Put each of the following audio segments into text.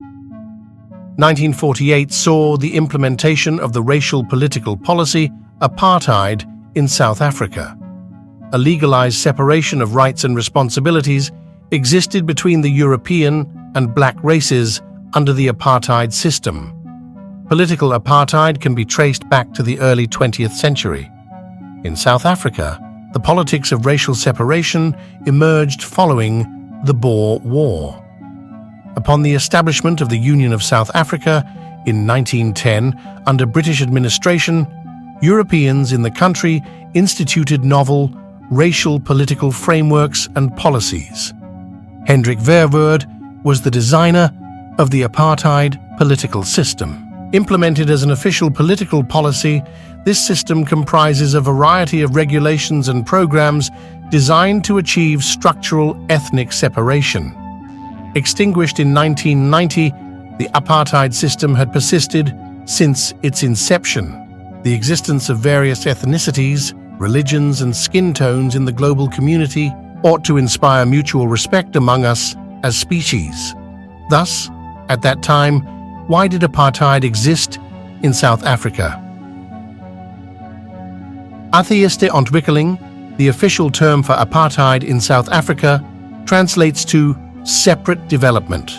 1948 saw the implementation of the racial political policy Apartheid in South Africa. A legalized separation of rights and responsibilities existed between the European and black races under the apartheid system. Political apartheid can be traced back to the early 20th century. In South Africa, the politics of racial separation emerged following the Boer War. Upon the establishment of the Union of South Africa in 1910 under British administration, Europeans in the country instituted novel racial political frameworks and policies. Hendrik Verwoerd was the designer of the apartheid political system. Implemented as an official political policy, this system comprises a variety of regulations and programs designed to achieve structural ethnic separation. Extinguished in 1990, the apartheid system had persisted since its inception. The existence of various ethnicities, religions, and skin tones in the global community ought to inspire mutual respect among us as species. Thus, at that time, why did apartheid exist in South Africa? Atheïste ontwikkeling, the official term for apartheid in South Africa, translates to separate development.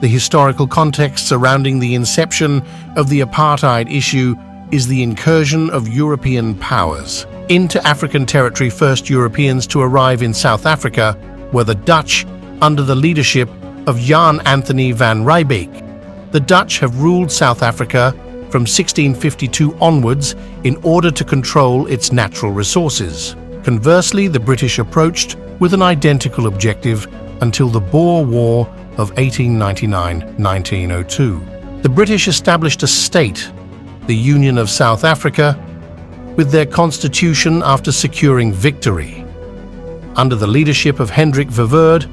The historical context surrounding the inception of the apartheid issue is the incursion of European powers into African territory. First Europeans to arrive in South Africa were the Dutch under the leadership of Jan Anthony van Riebeeck. The Dutch have ruled South Africa from 1652 onwards in order to control its natural resources. Conversely, the British approached with an identical objective until the Boer War of 1899-1902. The British established a state, the Union of South Africa, with their constitution after securing victory. Under the leadership of Hendrik Verwoerd,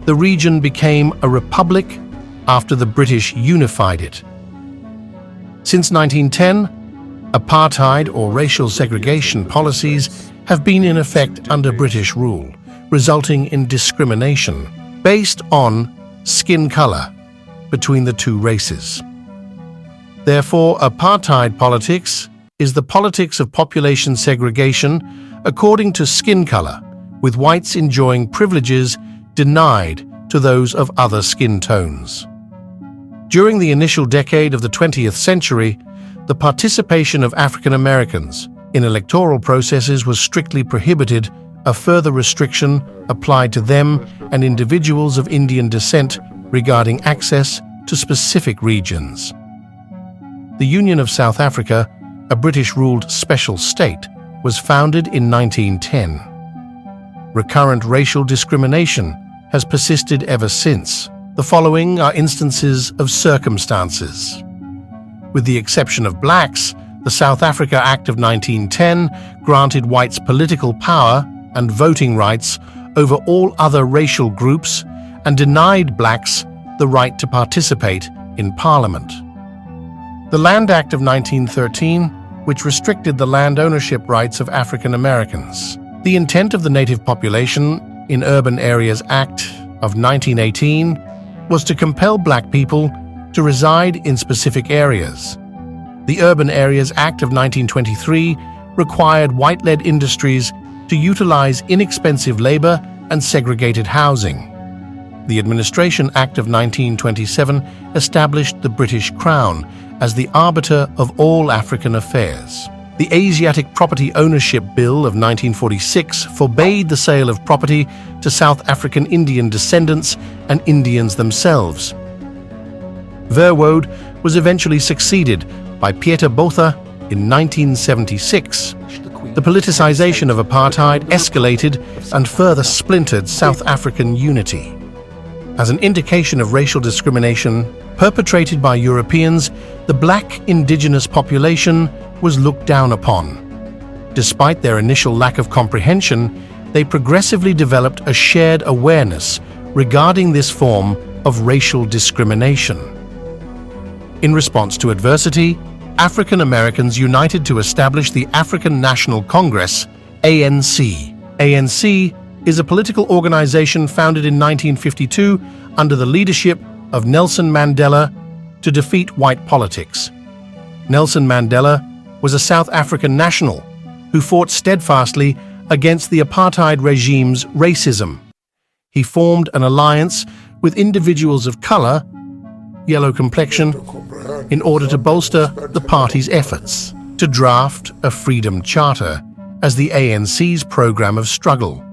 the region became a republic after the British unified it. Since 1910, apartheid or racial segregation policies have been in effect under British rule, resulting in discrimination based on skin color between the two races. Therefore, apartheid politics is the politics of population segregation according to skin color, with whites enjoying privileges denied to those of other skin tones. During the initial decade of the 20th century, the participation of African Americans in electoral processes was strictly prohibited. A further restriction applied to them and individuals of Indian descent regarding access to specific regions. The Union of South Africa, a British-ruled special state, was founded in 1910. Recurrent racial discrimination has persisted ever since. The following are instances of circumstances. With the exception of blacks, the South Africa Act of 1910 granted whites political power and voting rights over all other racial groups and denied blacks the right to participate in Parliament. The Land Act of 1913, which restricted the land ownership rights of African Americans. The intent of the Native Population in Urban Areas Act of 1918 was to compel black people to reside in specific areas. The Urban Areas Act of 1923 required white-led industries to utilize inexpensive labor and segregated housing. The Administration Act of 1927 established the British Crown as the arbiter of all African affairs. The Asiatic Property Ownership Bill of 1946 forbade the sale of property to South African Indian descendants and Indians themselves. Verwoerd was eventually succeeded by Pieter Botha in 1976. The politicization of apartheid escalated and further splintered South African unity. As an indication of racial discrimination perpetrated by Europeans, the black indigenous population was looked down upon. Despite their initial lack of comprehension, they progressively developed a shared awareness regarding this form of racial discrimination. In response to adversity, African Americans united to establish the African National Congress, ANC. ANC is a political organization founded in 1952 under the leadership of Nelson Mandela to defeat white politics. Nelson Mandela was a South African national who fought steadfastly against the apartheid regime's racism. He formed an alliance with individuals of colour, yellow complexion, in order to bolster the party's efforts to draft a freedom charter as the ANC's programme of struggle.